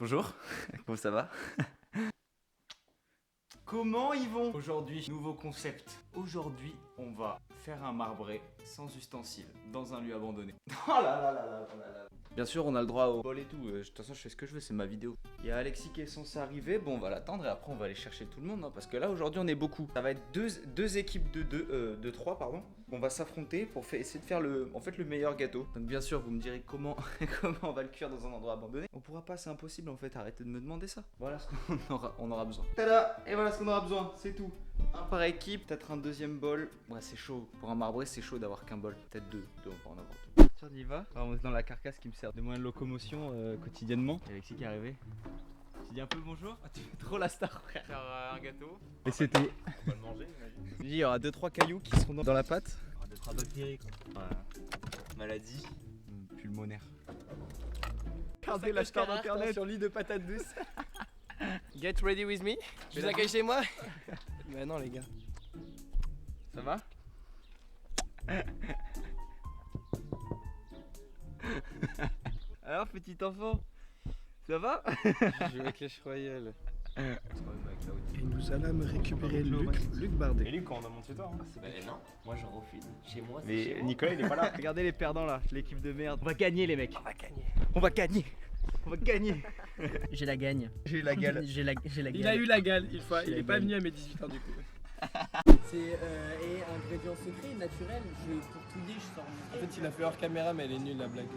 Bonjour, comment ça va? Comment ils vont? Aujourd'hui, nouveau concept. Aujourd'hui, on va faire un marbré sans ustensiles, dans un lieu abandonné. Oh là là là là là là. Bien sûr, on a le droit au bol et tout. De toute façon, je fais ce que je veux, c'est ma vidéo. Il y a Alexis qui est censé arriver. Bon, on va l'attendre et après, on va aller chercher tout le monde. Hein, parce que là, aujourd'hui, on est beaucoup. Ça va être deux équipes de 3, pardon. On va s'affronter pour essayer de faire le meilleur gâteau. Donc, bien sûr, vous me direz comment on va le cuire dans un endroit abandonné. On pourra pas, c'est impossible en fait. Arrêtez de me demander ça. Voilà ce qu'on aura besoin. Tada! Et voilà ce qu'on aura besoin. C'est tout. Un par équipe, peut-être un deuxième bol. Ouais, c'est chaud. Pour un marbré, c'est chaud d'avoir qu'un bol. Peut-être deux. On va en avoir deux. Tiens, on y va. On est dans la carcasse qui me sert de moyen de locomotion quotidiennement. Il y a Alexis qui est arrivé. Tu dis un peu bonjour? Tu fais trop la star, frère. Faire un gâteau. Et c'était. On va le manger, imagine. Il y aura 2-3 cailloux qui seront dans la pâte. Il y aura 2-3 bactéries, quoi. Voilà. Maladie. Pulmonaire. Regardez la star d'internet sur lit de patates douces. Get ready with me. Je vous accueille chez moi. Bah non les gars. Ça va? Alors petit enfant, ça va? Je joue avec les Royal. Et nous allons récupérer Luc Bardet. Et lui, quand on a monté toi, hein. Bah non, moi je refile. Chez moi c'est Mais chez moi. Nicolas, il est pas là. Regardez les perdants là, l'équipe de merde. On va gagner les mecs. On va gagner. On va gagner. On va gagner. J'ai la gagne. J'ai eu la gale. J'ai la Il gagne. a eu la gale, il J'ai est la pas gale. venu à mes 18 ans du coup. C'est et ingrédient secret, naturel. Pour tout dire, je sors. En fait il a fait hors caméra mais elle est nulle la blague.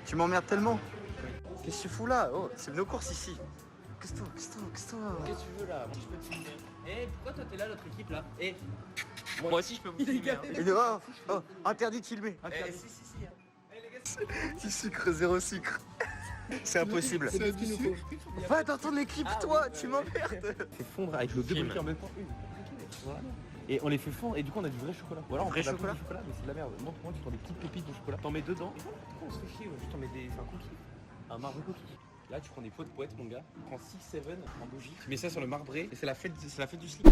Tu m'emmerdes tellement. Qu'est-ce que tu fous là? Oh, c'est nos courses ici. Qu'est-ce que toi? Qu'est-ce que tu veux là? Moi je peux te filmer. Eh pourquoi toi t'es là l'autre équipe là? Eh moi aussi je peux vous filmer. Hein. Interdit de filmer. Eh si. Si sucre, zéro sucre. C'est impossible. C'est ce qu'il nous faut. Va dans ton équipe, toi, tu m'emmerdes. Fait fondre avec le deux briquets en même temps. Voilà. Et on les fait fondre et du coup on a du vrai chocolat. Ou alors on Vrai prend de la chocolat. poudre de chocolat mais c'est de la merde. Montre-moi, tu prends des petites pépites de chocolat. T'en mets dedans. Et voilà, pourquoi on se fait chier? Juste t'en mets un cookie. Un marbre cookie. Là tu prends des pots de poète mon gars. Tu prends 6-7 en bougie. Tu mets ça sur le marbré et c'est la fête du slip.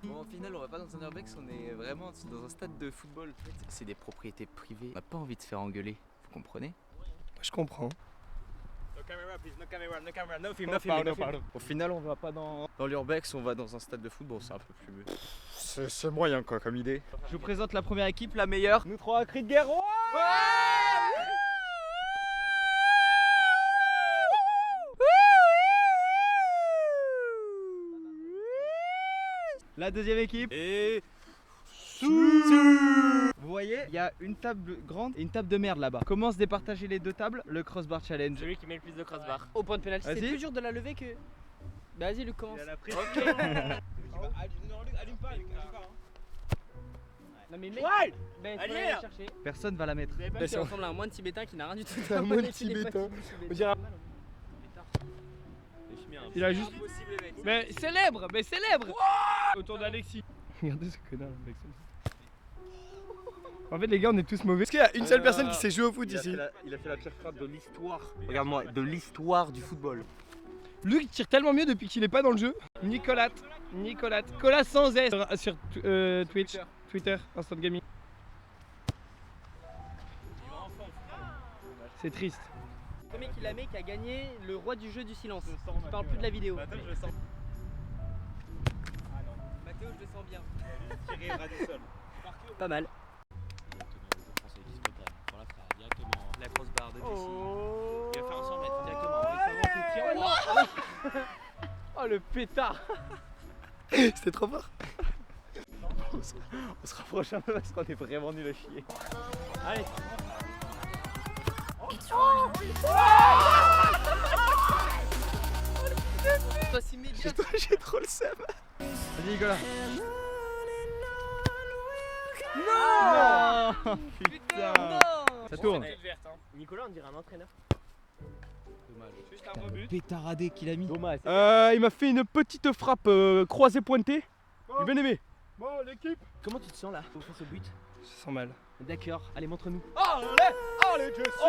Bon, au final, on va pas dans un urbex, on est vraiment dans un stade de football. C'est des propriétés privées. On n'a pas envie de se faire engueuler, vous comprenez? Je comprends. No camera, please, no camera, no camera, no film, Pardon. Au final, on va pas dans l'urbex, on va dans un stade de football, c'est un peu plus. C'est moyen quoi comme idée. Je vous présente la première équipe, la meilleure. Nous trois, cri de guerre. La deuxième équipe. Et Vous voyez, il y a une table grande et une table de merde là-bas. Comment se départager les deux tables? Le crossbar challenge. Celui qui met le plus de crossbar. Au point de pénalty, c'est Vas-y. plus dur de la lever que. Bah vas-y Luc commence. Non mais mec. Ouais. Ben tu Allez, vas aller là. la chercher. Personne va la mettre. Là c'est ressemble à un moine tibétain qui n'a rien du tout. C'est un moine tibétain. On dirait- Il a juste. Mais célèbre. Autour d'Alexis. Regardez ce connard avec ça. En fait les gars on est tous mauvais. Est-ce qu'il y a une seule personne qui sait jouer au foot ici? Il a fait la pire frappe de l'histoire. Regarde-moi, de l'histoire du football. Luc tire tellement mieux depuis qu'il est pas dans le jeu. Nicolas. Colas sans S sur Twitch, Twitter, Instant Gaming. C'est triste. Le premier qui l'a mis qui a gagné le roi du jeu du silence. Je parle plus de la vidéo. je le sens. Mathéo je le sens bien. Tiré ras du sol. Pas mal. La crossbar de Oh. Il va faire un 100 mètres directement. Oh le pétard. C'était trop fort. On se rapproche un peu parce qu'on est vraiment nul à chier. Allez. Toi si immédiat. J'ai trop le seum. Vas-y Nicolas. Non. Putain. Non. Ça tourne. Nicolas on dirait un entraîneur. Juste un rebut. Pétaradé qu'il a mis. Dommage. Il m'a fait une petite frappe croisée pointée. J'ai bien aimé. Bon l'équipe. Comment tu te sens là pour ce but? Je sens mal. D'accord, allez montre-nous. Allez Jesse.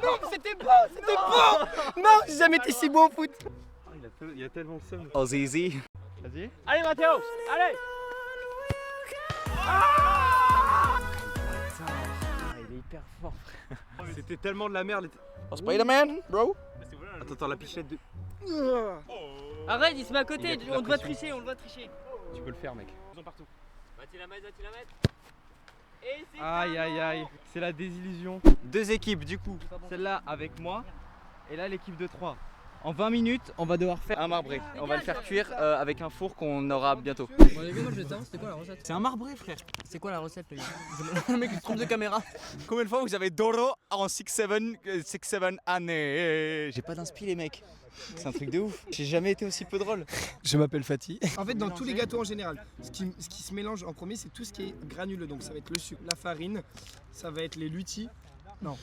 Non, c'était beau, c'était beau. Non, j'ai jamais été si beau au foot. Il a tellement le seum. Oh Zizi. Vas-y. Allez Mathéo, allez. Il est hyper fort. C'était tellement de la merde. Oh, Spider-Man, bro. Attends, la pichette de. Arrête, il se met à côté, on doit tricher, on doit tricher. Tu peux le faire, mec. Ils sont partout. Va-t-il la mettre, va-t-il la mettre? Et c'est Aïe aïe aïe, c'est la désillusion. Deux équipes du coup. Celle-là avec moi et là l'équipe de 3. En 20 minutes, on va devoir faire un marbré. On va le faire cuire avec un four qu'on aura bientôt. Bon les gars, moi je vais savoir c'était quoi la recette? C'est un marbré, frère. C'est quoi la recette les gars? Le mec il se trompe de caméra. Combien de fois vous avez Doro en 6-7 années? J'ai pas d'inspi les mecs. C'est un truc de ouf. J'ai jamais été aussi peu drôle. Je m'appelle Fatih. En fait, dans tous les gâteaux en général, ce qui se mélange en premier, c'est tout ce qui est granuleux. Donc ça va être le sucre, la farine, ça va être les lutis. Non,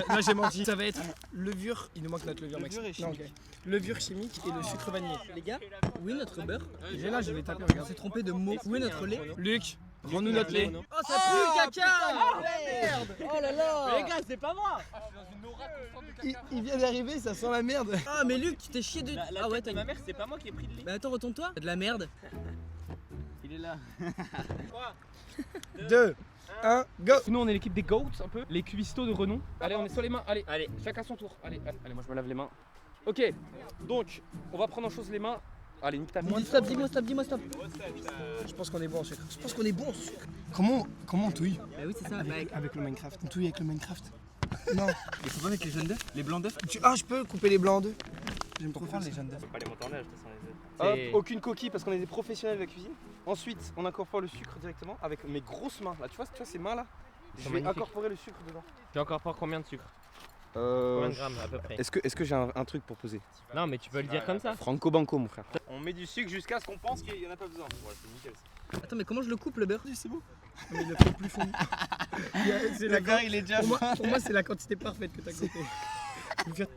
là j'ai menti. Ça va être levure, il nous manque notre levure Levure Max. et Non, ok. Levure chimique et le sucre vanillé. Les gars, où est notre beurre? J'ai là, je vais taper, On regarde. s'est trompé de mot. Où est notre lait? Luc, rends-nous notre lait. Oh ça pue le caca! Merde! Oh là là! Les gars, c'est pas moi. Il vient d'arriver, ça sent la merde. Ah mais Luc, tu t'es chié de... Ah ouais, t'as Ma une... mère, c'est pas moi qui ai pris le lait. Mais attends, retourne-toi. T'as de la merde. Il est là. 2, 1, go. Nous, on est l'équipe des Goats un peu, les cuistots de renom. Allez, on est sur les mains. Allez, Allez. chacun son tour. Allez, moi je me lave les mains. Ok, donc on va prendre en chose les mains. Allez, nique ta main. Dis-moi stop. Je pense qu'on est bon en sucre. Je pense qu'on est bon en sucre. Comment on touille? Bah oui, c'est ça. Avec le Minecraft. On touille avec le Minecraft. Non. Il faut pas mettre les jaunes d'œufs, les blancs d'œufs. Ah, je peux couper les blancs en deux. J'aime trop faire les jaunes d'œufs. Pas les montants là, de toute façon, les autres. Hop, C'est- aucune coquille parce qu'on est des professionnels de la cuisine. Ensuite, on incorpore le sucre directement avec mes grosses mains. Là, tu vois ces mains là? Je vais magnifiques. incorporer le sucre dedans. Tu as encore pas combien de sucre? Combien de grammes à peu près? Est-ce que j'ai un truc pour poser? Non, mais tu peux le dire comme ça. Franco Banco, mon frère. On met du sucre jusqu'à ce qu'on pense qu'il y en a pas besoin. Voilà, c'est nickel. Attends, mais comment je le coupe le beurre? C'est bon. Mais il le fait plus fond. C'est la gars, il est déjà pour moi, c'est la quantité parfaite que t'as coupé.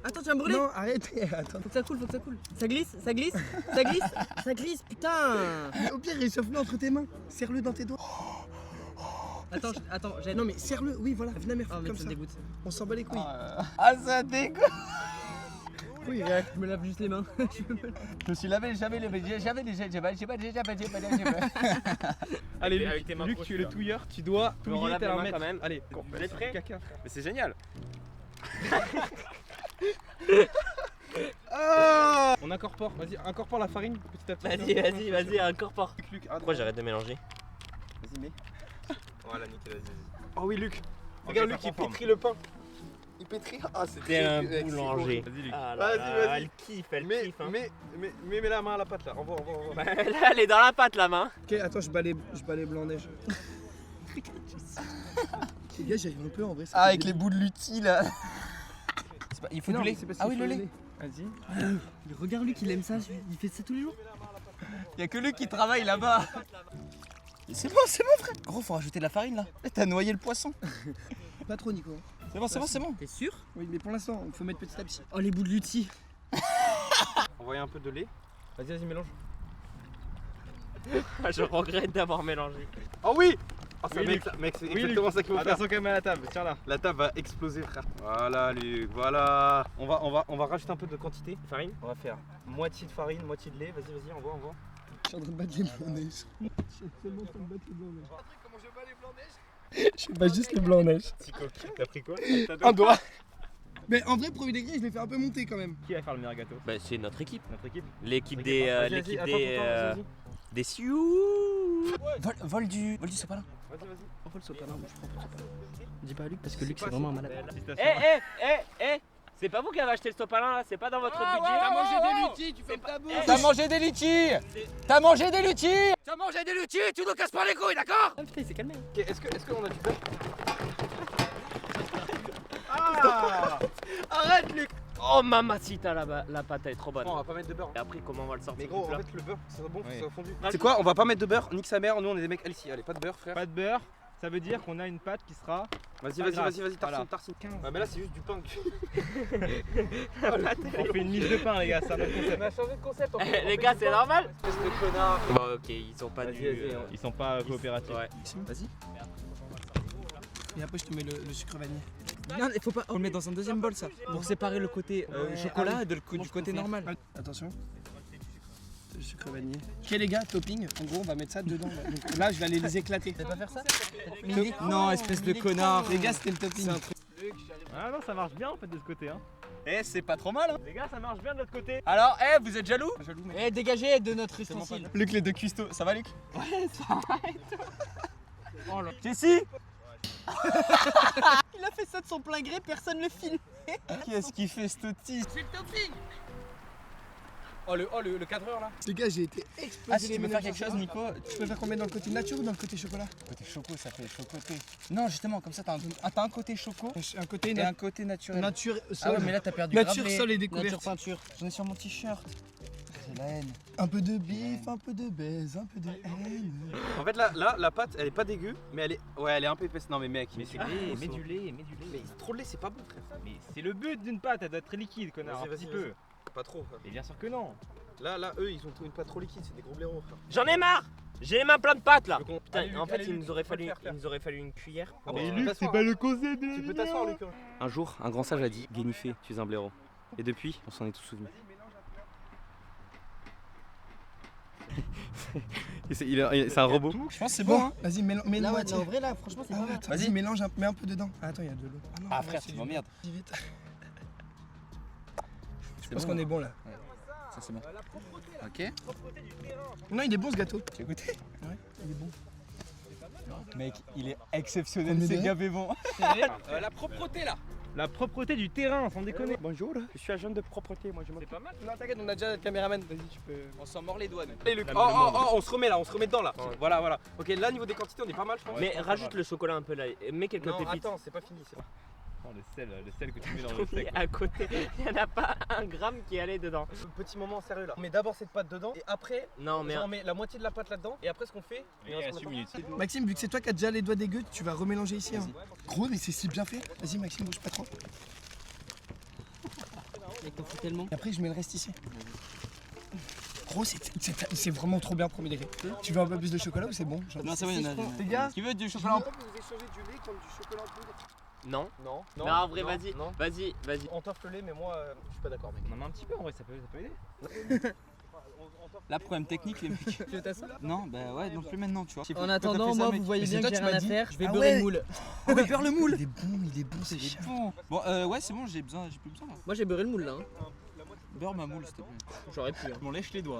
Attends, tu vas me brûler? Non, arrête. Attends. Faut que ça coule. Ça glisse, putain! Mais au pire, réchauffe-le entre tes mains. Serre-le dans tes doigts. Attends, j'ai... Non, mais serre-le. Oui, voilà. Viens, mère, Oh mais comme ça ça. me dégoûte. On s'en bat les couilles. Ah, ça dégoûte. Oui, Je me lave juste les mains. Je me suis lavé, jamais levé. Allez, Avec tes mains Luc, trop tu es le sûres. touilleur, tu dois me touiller relave tel les un mains maître. quand même. Allez, Vous êtes prêts? caca. Mais c'est génial. On incorpore, vas-y, incorpore la farine petit à petit. Vas-y, incorpore. Luc, Pourquoi j'arrête de mélanger? Vas-y, mets. Voilà, nickel, vas-y. Oh oui, Luc. Ok, Regarde, ça Luc, il prend forme. pétrit le pain. Il pétrit. Ah, c'est T'es un très- boulanger. Vas-y, Luc. Ah Vas-y, là, vas-y. elle kiffe, elle Mais, kiffe. Hein. mets la main à la pâte là. Envoie. Bah, là, elle est dans la pâte, la main. Ok, attends, je bats les blancs neige. Les gars, j'arrive un peu en vrai. ça Ah, fait avec des- les bouts de lutti là. Il faut Non, du lait. mais c'est parce Ah qu'il oui, faut le lait. Vas-y. Mais regarde Luc, il aime ça, il fait ça tous les jours. Y'a que lui qui travaille là-bas. C'est bon, frère. Gros, faut rajouter de la farine là. T'as noyé le poisson. Pas trop, Nico. C'est bon. T'es sûr? Oui, mais pour l'instant, il faut mettre petit à petit. Oh les bouts de lutti. Envoyer un peu de lait. Vas-y, mélange. Je regrette d'avoir mélangé. Oh oui. Ah, ça, Oui, mec, c'est exactement ça qu'il faut faire. Attention quand même à la table, tiens là. La table va exploser, frère. Voilà, Luc, voilà. On va rajouter un peu de quantité. Farine? On va faire moitié de farine, moitié de lait. Vas-y, envoie. Je suis en train de battre les blancs neige. Je suis seulement en train de battre les blancs neige. Comment je bats les blancs neige? Je bats juste les blancs neige. T'as pris quoi? Un doigt. Mais en vrai, premier degré, je l'ai fait un peu monter quand même. Qui va faire le meilleur gâteau? Bah, c'est notre équipe. Notre équipe. L'équipe Vas-y, des. L'équipe des. Des Sioux. Vol du sopalin. Vas-y. On peut le sopalin, moi je prends le sopalin. Dis pas à Luc parce que Luc c'est vraiment un malade. Eh! C'est pas vous qui avez acheté le sopalin là, c'est pas dans votre budget. T'as mangé des lutis, tu fermes ta bouche. T'as mangé des lutis. T'as mangé des lutis. Tu nous casses pas les couilles, d'accord? Ah putain, il s'est calmé. Ok, est-ce qu'on a du beurre? Arrête, Luc. Oh mamacita, la pâte elle est trop bonne. On va pas mettre de beurre. Et après comment on va le sortir Mais gros, du plat? en fait, le beurre, ça sera bon, Oui. ça sera fondu. Vas-y. C'est quoi? On va pas mettre de beurre, nique sa mère. Nous, on est des mecs healthy. Allez, pas de beurre, frère. Pas de beurre, ça veut dire qu'on a une pâte qui sera. Vas-y, pas grasse. tartine, tartine. Ouais, mais là, c'est juste du pain. On fait une miche de pain, les gars, ça va le concept. On a changé de concept. Les gars, c'est normal? Espèce de connard. Bon, ok, ils sont pas Vas-y, du. vas-y, Ils sont pas coopératifs. Ouais. Vas-y. Et après, je te mets le sucre vanillé. Non, il faut pas. On le met dans un deuxième bol ça. Pour séparer le côté chocolat du côté normal. Attention. Le sucre vanillé. Ok les gars, topping, en gros on va mettre ça dedans. Donc là je vais aller les éclater. Tu vas pas faire ça? Non, espèce de connard. Les gars c'était le topping. Ah non, ça marche bien en fait de ce côté. Hein. Eh, c'est pas trop mal. Hein. Les gars, ça marche bien de l'autre côté. Alors, vous êtes jaloux? Jaloux, mec. Eh, dégagez de notre ustensile. Luc, les deux cuistots, ça va, Luc? Oh là. Jessie, Il a fait ça de son plein gré, personne le filme. qu'est-ce qu'il fait, ce petit? C'est le topping. Oh le cadreur là. Les gars j'ai été explosé. Ah, si tu veux faire quelque chose, Nico, Tu préfères qu'on mette dans le côté nature ou dans le côté chocolat? côté choco, ça fait chocoté. Non, justement, comme ça, t'as un côté choco Un côté et un côté naturel. nature Ah sol. ouais, mais là, t'as perdu Nature, grave les- sol et découverte. Nature peinture. J'en ai sur mon t-shirt. C'est la haine. Un peu de bif, un peu de baise, un peu de haine. En fait là la pâte elle est pas dégueu mais elle est un peu épaisse. Non mais mec, mais c'est Mets du lait, mets du lait. Mais trop de lait c'est pas bon frère. Mais c'est le but d'une pâte, elle doit être liquide, connard. Vas-y, Un petit vas-y, peu. Pas trop frère. Mais bien sûr que non. Là eux ils ont une pâte trop liquide, c'est des gros blaireaux frère. J'en ai marre. J'ai les mains pleines de pâtes là. Je comprends. Putain, Allez, en Luc, fait, allez, il Luc, nous aurait faut le fallu, faire. une cuillère. Ah, pour- mais Luc, c'est pas le concept de Tu peux t'asseoir Luc. Un jour, un grand sage a dit Guénifé, tu es un blaireau. Et depuis, on s'en est tous souvenus. C'est un robot. Je pense que c'est bon, hein. Vas-y, mets Là, le ouais, moitié. en vrai, là, franchement, c'est pas mal. Vas-y, mélange, mets un peu dedans. Ah, attends, il y a de l'eau. Non, Ah, ouais, frère, c'est tu du- m'emmerdes. Vas-y, vite. Je pense qu'on est bon là. Ça, c'est bon. Ok. Non, il est bon ce gâteau. Tu as goûté? Ouais, il est bon. Mec, il est exceptionnel, On est c'est bien. gavé bon. La propreté là. La propreté du terrain, sans déconner. Bonjour, je suis agent de propreté, moi je m'occupe. C'est pas mal. Non, t'inquiète, on a déjà le caméraman. Vas-y, tu peux. On s'en mord les doigts, nous. Allez Luc, La on se remet là, on se remet dedans là. Voilà. Ok, là niveau des quantités on est pas mal je pense. Mais rajoute le chocolat un peu là. Et mets quelques Non pépites. attends, c'est pas fini. Oh, le sel que tu mets dans le steak. À côté, il n'y en a pas un gramme qui est allé dedans. Petit moment sérieux là. On met d'abord cette pâte dedans et après Non, mais on met la moitié de la pâte là-dedans et après ce qu'on fait. il reste une minute. Maxime, vu que c'est toi qui as déjà les doigts dégueux, tu vas remélanger ici. Hein. Gros, mais c'est si bien fait. Vas-y, Maxime, bouge pas trop. Et t'en fous tellement. Et après, je mets le reste ici. Gros, c'est vraiment trop bien, premier degré. Tu veux un peu plus de chocolat ou c'est bon? Genre, Non, c'est bon, il y en a. Les gars, Qui veut du chocolat en vous échangez du lait comme du chocolat en poudre. Non. Non. Non, en vrai, non, vas-y. non. Vas-y. On t'offre le lait mais moi je suis pas d'accord mec. Non, mais un petit peu en vrai, ça peut aider. Là, problème technique, les mecs. Tu veux t'asseoir? Non, bah ouais, non plus maintenant, tu vois. En attendant, moi, vous voyez Mais bien c'est que j'ai toi qui rien m'as à dit. faire. Je vais Ah beurrer ouais. le moule. On va faire le moule. Il est bon, c'est cher. Bon, ouais, c'est bon, j'ai plus besoin là. Moi, j'ai beurré le moule là. Hein. Beurre ma moule, s'il te plaît. J'aurais pu. Hein. On lèche les doigts.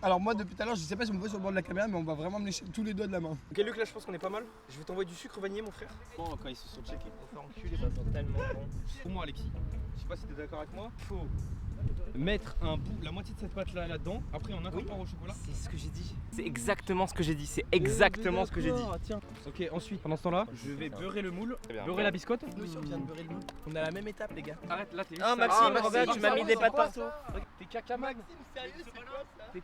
Alors, moi, depuis tout à l'heure, je sais pas si on me voit sur le bord de la caméra, mais on va vraiment me lécher tous les doigts de la main. Ok Luc là je pense qu'on est pas mal. Je vais t'envoyer du sucre vanillé mon frère. Bon, quand ils se sont checkés. On fait enculer, ça sent tellement bon. Pour moi Alexis, je sais pas si t'es d'accord avec moi, faut mettre la moitié de cette pâte là là-dedans, après on incorpore au chocolat. C'est ce que j'ai dit. C'est exactement ce que j'ai dit. C'est exactement ce que j'ai dit. Tiens. Ok ensuite pendant ce temps là, je vais beurrer le moule, beurrer la biscotte. Nous aussi, on vient de beurrer le moule. On est à la même étape, les gars. Arrête là t'es Ah, Maxime, regarde, tu m'as mis des pâtes partout. partout. T'es caca man.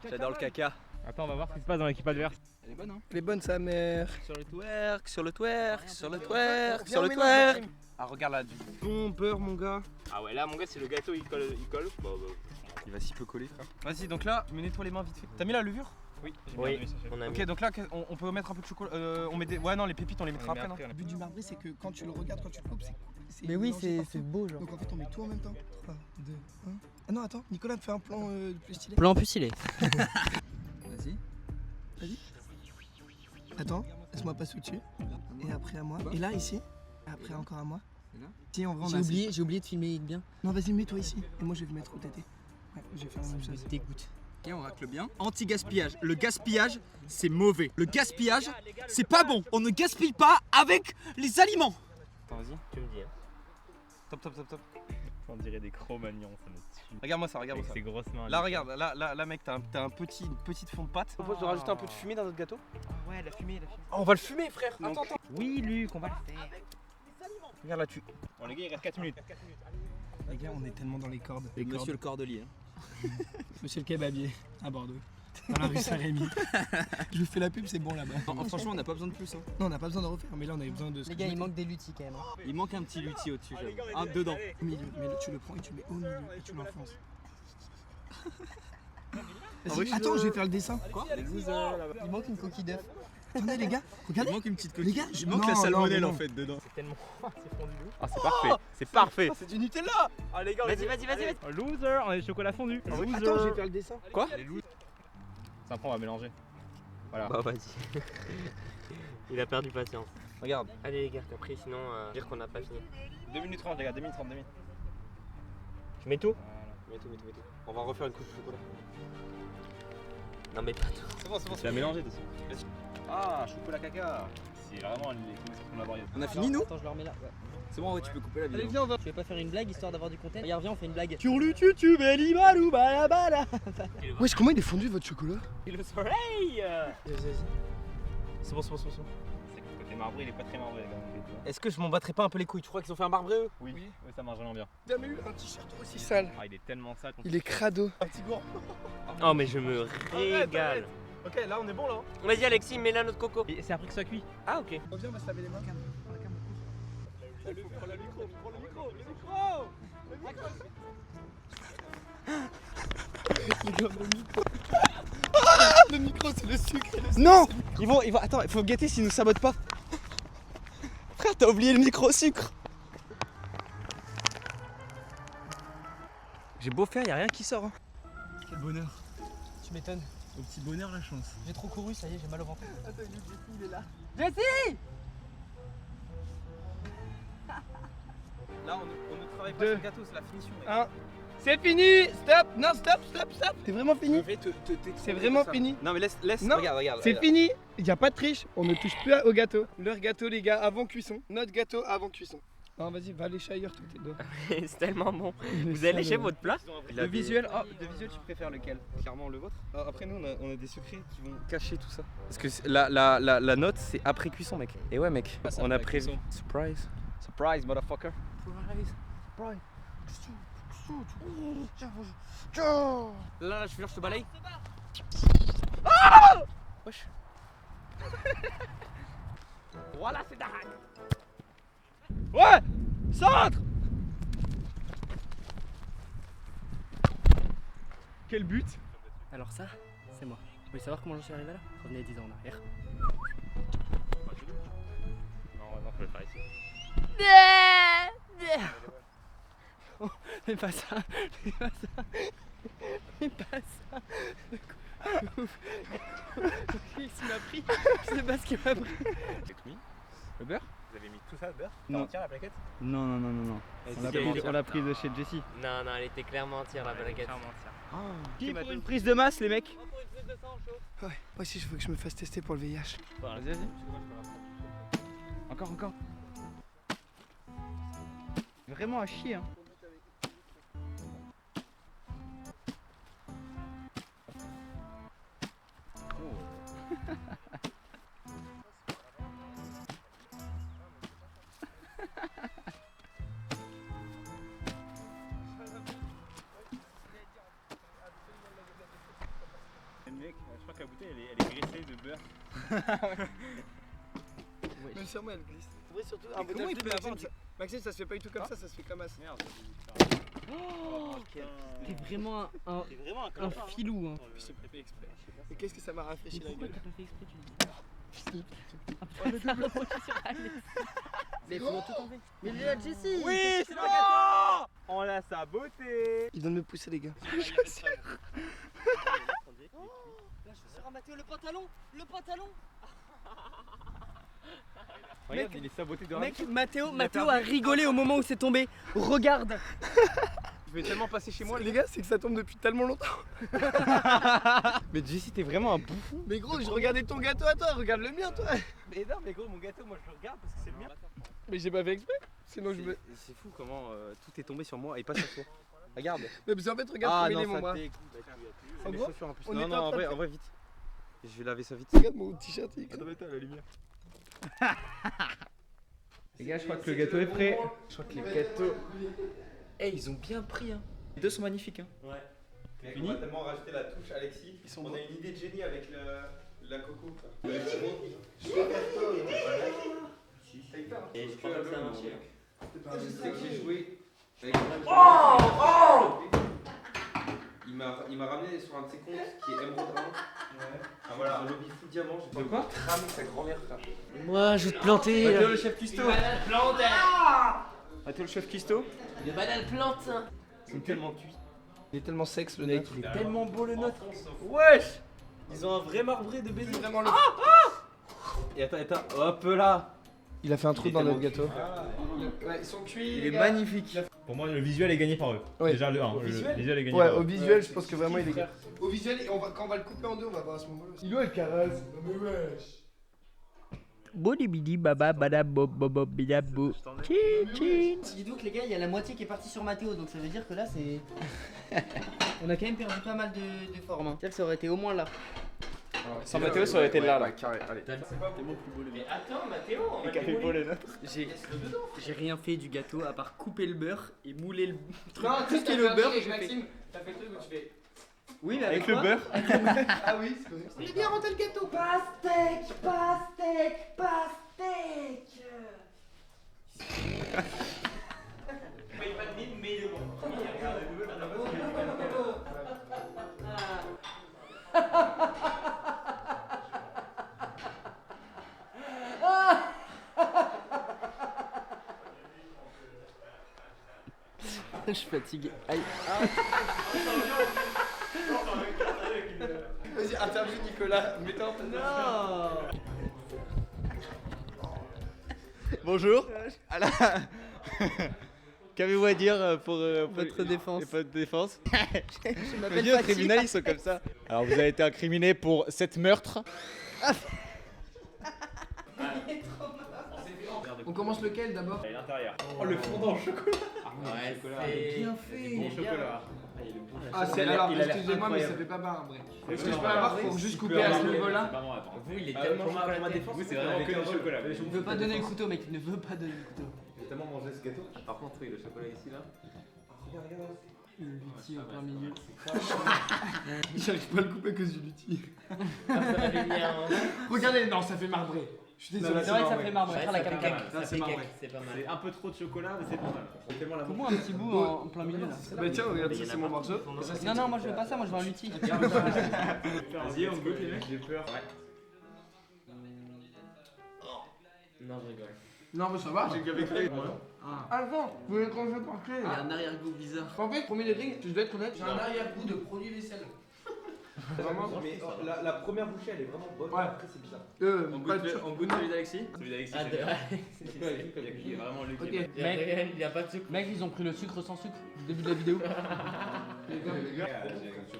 J'adore le caca. Attends, on va voir ce qui se passe dans l'équipe adverse. Elle est bonne, hein? Elle est bonne, sa mère. Sur le twerk, sur le twerk, sur le twerk, Viens, sur on le mélange, twerk. Maxime. Ah, regarde là, Bon beurre mon gars. Ah ouais, là, mon gars, c'est le gâteau, il colle. Bon, il va si peu coller, frère. Vas-y donc là, je me nettoie les mains vite fait. T'as mis la levure? Oui, on a mis. Ok donc là on peut mettre un peu de chocolat. On met des. Ouais non les pépites on les mettra après non. Le but du marbré, c'est que quand tu le regardes, quand tu le coupes, c'est. Mais oui, mélangé partout. c'est beau, genre. Donc en fait, on met tout en même temps. 3, 2, 1. Ah non, attends, Nicolas, fais un plan plus stylé. Plan pucilé. Vas-y. Vas-y. Attends, laisse-moi passer au-dessus. Et après à moi. Et là, ici. Et après encore à moi. Et là Si, en vrai, on J'ai a oublié de filmer bien. Non, vas-y, mets-toi ici. Et moi, je vais me mettre au tété. Ouais, je vais faire la même Ça chose. me dégoûte. Ok, on racle bien. Anti-gaspillage. Le gaspillage, c'est mauvais. Le gaspillage, c'est pas bon. On ne gaspille pas avec les aliments. Attends vas-y. Tu me dis, hein. Top. On dirait des Cro-Magnons, ça me tue. Regarde-moi ça, regarde-moi Avec ça. ses grosses mains. Là regarde, là mec t'as une petite fond de pâte. Je propose de rajouter un peu de fumée dans notre gâteau. Ouais, la fumée. Oh, on va le fumer frère. Attends. Oui, Luc, on va le faire. Regarde là-dessus. Bon, les gars, il reste 4 minutes. Les gars, on est tellement dans les cordes. Monsieur le cordelier. Monsieur le kebabier, à Bordeaux. Dans la rue Saint-Rémy. Je vous fais la pub, c'est bon là-bas. Franchement, on n'a pas besoin de plus. Hein. Non, on n'a pas besoin de refaire, mais là, on a besoin de. Les gars, il manque des lutis quand même. Hein. Il manque un petit luthier au-dessus, j'avoue. Un dedans. Au milieu, mais là, tu le prends et tu le mets au milieu et tu l'enfonces. Vas-y, attends, je vais faire le dessin. Il manque une coquille d'œuf. Attendez les gars, regardez. Il manque une petite Les gars, Il manque la salmonelle en fait dedans. C'est tellement. C'est fondu de ouf. Ah, c'est parfait. C'est parfait. C'est du Nutella. Ah, les gars, vas-y, vas-y, vas-y. Loser, on a des chocolats fondus. Attends, je vais faire le dessin. Quoi? Ça prend, on va mélanger. Voilà. Bah, vas-y. Il a perdu patience. Regarde. Allez, les gars, après, sinon, dire qu'on n'a pas fini. 2 minutes 30, les gars, 2 minutes 30, 2 minutes. Je mets tout? Mets tout. On va refaire une coupe de chocolat. Non, mais pas tout. C'est bon. Tu l'as mélangé dessus. Ah, chocolat caca. C'est vraiment les connaissances laborieuses. On a fini nous? Attends, je le remets là. Ouais. C'est bon, ouais, tu peux couper la Allez, vidéo. viens, on va. Je vais pas faire une blague histoire d'avoir du content. Regarde, viens, on fait une blague. Sur le YouTube, Elimalou, balabala. Wesh, comment il est fondu votre chocolat? Et le soleil C'est bon. C'est que le côté marbré, il est pas très marbré, les gars. Est-ce que je m'en battrais pas un peu les couilles? Tu crois qu'ils ont fait un marbré eux? Oui, ça marche vraiment bien. J'ai jamais eu un t-shirt aussi sale. Ah, il est tellement sale. Il est crado. Oh, mais je me régale. Ok, là on est bon là. Vas-y, Alexis, mets là notre coco. Et c'est après que ça cuit. Ah, ok. Viens, on va se laver les mains. Le micro, c'est le sucre. Non! Ils vont. Attends, il faut guetter s'ils nous sabotent pas. Frère, t'as oublié le micro sucre. J'ai beau faire, y'a rien qui sort. Hein. Quel bonheur. Tu m'étonnes. Au petit bonheur, la chance. J'ai trop couru, ça y est, j'ai mal au ventre. Attends, Jessie, il est là. Là, on ne travaille pas sur le gâteau, c'est la finition. Mec. 1. C'est fini. Stop. Non, stop. C'est vraiment fini. C'est vraiment ça. fini. Non, mais laisse. Non, regarde. C'est fini. Il n'y a pas de triche. On ne touche plus au gâteau. Leur gâteau, les gars, avant cuisson. Notre gâteau avant cuisson. Non, vas-y, va lécher ailleurs, toi, tes doigts. C'est tellement bon. Vous avez léché votre plat? De visuel, tu préfères lequel? Clairement le vôtre. Ah, après nous on a des secrets qui vont cacher tout ça. Parce que la note c'est après cuisson mec. Et ouais mec, on a prévu. Surprise motherfucker. Là, je te balaye. Wesh. Voilà, c'est Darak. Ouais! Centre! Quel but? Alors, ça, c'est moi. Vous voulez savoir comment j'en suis arrivé là? Revenez 10 ans en arrière. Non, faut le faire ici. Fais pas ça. Fais pas ça. Qu'est-ce qu'il m'a pris? Je sais pas ce qu'il m'a pris. C'est tout mis. Le beurre? Vous avez mis tout ça, le beurre? Non. Entière la plaquette? Non. On l'a pris de chez Jessie. Non, elle était clairement entière la plaquette. Qui pour une prise de masse les mecs? Ouais, moi aussi, il faut que je me fasse tester pour le VIH. Vas-y. Encore. Vraiment à chier hein. Mec, je crois que la bouteille elle est graissée de beurre. Même sur moi, elle glisse. Ouais, surtout Ah, comment il peut avoir Maxime, ça se fait pas du tout comme ça se fait comme as. Merde. T'es vraiment un filou. Hein. Je t'ai fait exprès. Et qu'est-ce que ça m'a rafraîchi la Pourquoi gueule? t'as pas fait exprès, tu le dis? Mais faut tout enlever. Mais il est là, Jessie. Oui, c'est le gâteau. On l'a saboté. Il vient de me pousser, les gars. La chaussure à Mathéo, le pantalon. Regarde, il est saboté de Mec, Mathéo a rigolé au moment où c'est tombé. Regarde. Je vais tellement passer chez moi Les gars, c'est que ça tombe depuis tellement longtemps. Mais Jessie t'es vraiment un bouffon. Mais gros, je regardais ton gâteau à toi, regarde le mien, toi. Mais non mais gros mon gâteau moi je le regarde parce que c'est le mien. Mais j'ai pas fait exprès. Sinon, je me. C'est fou comment tout est tombé sur moi et pas sur toi. Regarde. Mais parce qu'en fait, regarde comment il est, mon bras. En gros, chaussures en plus. on Non, était non, en en train de vrai, vite. Je vais laver ça vite. Regarde mon t-shirt. Attends, la lumière. Les gars, je crois que le gâteau est prêt. Je crois que les gâteaux. Eh, ils ont bien pris, hein. Les deux sont magnifiques, hein. Ouais. On va tellement rajouter la touche, Alexis. On a une idée de génie avec la coco. Je vais faire Et je crois pas que ça a marché. Je sais que j'ai joué avec il m'a ramené sur un de ses comptes qui est Emerald 1. Ah voilà, un lobby full diamant. J'ai de quoi cramer sa grand-mère, frère. Moi, je vais te planter. Mathéo le chef cuistot. Plante. Mathéo le chef cuistot. Le banane plante. C'est tellement cuit. Il est tellement sexe le nôtre. Il est tellement beau le nôtre. Wesh! Ils ont un vrai marbré de baiser. Vraiment le. Et attends, hop là! Il a fait un trou dans notre gâteau. Ouais, ils sont cuits. Il est magnifique. Pour moi, le visuel est gagné par eux. Ouais. Déjà le 1. Le visuel est gagné Ouais, par au eux. visuel, je pense que vraiment il est. Au visuel, et quand on va le couper en deux, on va voir à ce moment-là. Il est le caresse. Non mais wesh. Boudibidi baba badabo bobo bidabou. Dis-donc les gars, il y a la moitié qui est partie sur Mathéo, donc ça veut dire que là c'est... On a quand même perdu pas mal de formes. Hein. Ça aurait été au moins là. Sans Mathéo, ça aurait été là. Carré, allez. Mais attends, Mathéo, on va Café beau le nôtre. J'ai rien fait du gâteau à part couper le beurre et mouler le truc. Non, tout ce qui est le beurre, avec je fais. Maxime, t'as fait le truc où tu fais. Oui, mais Avec quoi le beurre. Ah oui, c'est vrai. On est bien rentré le gâteau. Pastèque, pastèque, pastèque. Je suis fatigué. Aïe. Vas-y, interview Nicolas. Mets-toi en place. Non. Bonjour. Qu'avez-vous à dire pour Votre défense. votre défense? Je m'appelle Bienvenue aux Fatih. tribunal, ils sont comme ça. Alors vous avez été incriminé pour 7 meurtres. On commence lequel d'abord? Et l'intérieur. Oh, le fondant au chocolat! Ouais, Bien fait. Bon chocolat. Ah, c'est alors, excusez-moi, mais ça fait pas marbré. Est-ce que je peux avoir pour juste couper à ce niveau-là? C'est pas moi, attends. Vous, il est Pour tellement ma défense, Vous, c'est vraiment que du chocolat. Il ne veut pas donner le couteau, mec. Il ne veut pas donner le couteau. J'ai tellement mangé ce gâteau. Par contre, oui, le chocolat ici là. Le luthier au plein milieu. J'arrive pas à le couper à cause du luthier. Ça va bien. Regardez, non, ça fait marbré. Je suis désolé. C'est vrai que ça fait marbre. Ouais, Faire ça la fait cake. pas mal. Non, Ça c'est fait marrant, cake, c'est pas mal. C'est un peu trop de chocolat, mais c'est pas mal. C'est tellement la Comment un petit bout en plein milieu là? Bah tiens, regarde, ça c'est mon morceau. Non, non, moi je veux pas ça, moi je veux un luthier. Vas-y, on goûte les mecs. J'ai peur. Non, je rigole. Non, mais ça va. J'ai qu'avec les. Attends, vous voulez qu'on joue par clé Il y a un arrière-goût bizarre. En fait, premier degré, je dois être honnête, j'ai un arrière-goût de produit vaisselle. Vraiment, mais la première bouchée elle est vraiment bonne. Ouais. Après, c'est bizarre. On goûte celui d'Alexis. Celui d'Alexis, Ah, c'est bien. Il y a vraiment lui qui Ok. est. Il y a pas de sucre. Mec, ils ont pris le sucre sans sucre du début de la vidéo.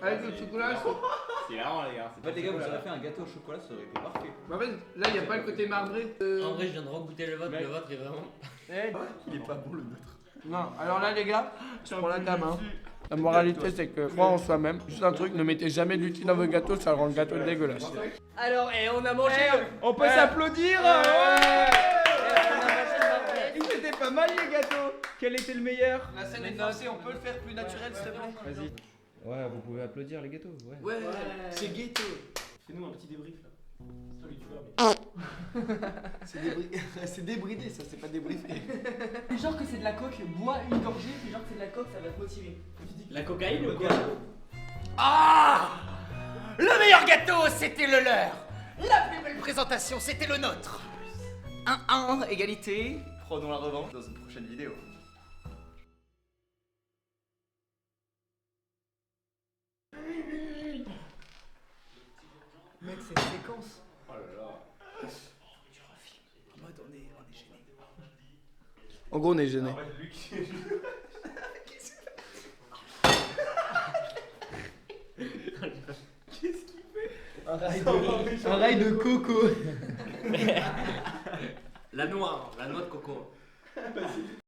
Avec le chocolat, C'est marrant, les gars. En fait, les gars, vous auriez fait un gâteau au chocolat, ça aurait été parfait. en fait, là, il n'y a pas le côté marbré. En vrai, je viens de regoûter le vôtre. Le vôtre est vraiment. Il est pas bon le nôtre. Non, alors là, les gars, je prends la dame. Hein. La moralité, c'est que croire en soi-même. Juste un truc, ne mettez jamais du thé dans vos gâteaux, ça rend le gâteau dégueulasse. Alors, et on a mangé. On peut s'applaudir. Ils étaient pas mal les gâteaux. Quel était le meilleur? La scène est forcée, on peut le faire plus naturel, s'il te plaît. Vas-y. Ouais, vous pouvez applaudir les gâteaux. Ouais. Ouais, c'est ghetto. Fais-nous un petit débrief là. C'est débridé, ça, c'est pas débriefé. Puis genre que c'est de la coke, bois une gorgée, puis genre que c'est de la coke, ça va te motiver. La cocaïne ou quoi? Ah! Le meilleur gâteau, c'était le leur. La plus belle présentation, c'était le nôtre. 1-1, égalité. Prenons la revanche dans une prochaine vidéo. Mec, c'est une séquence. En gros, on est gêné. Un rail de coco. La noix de coco.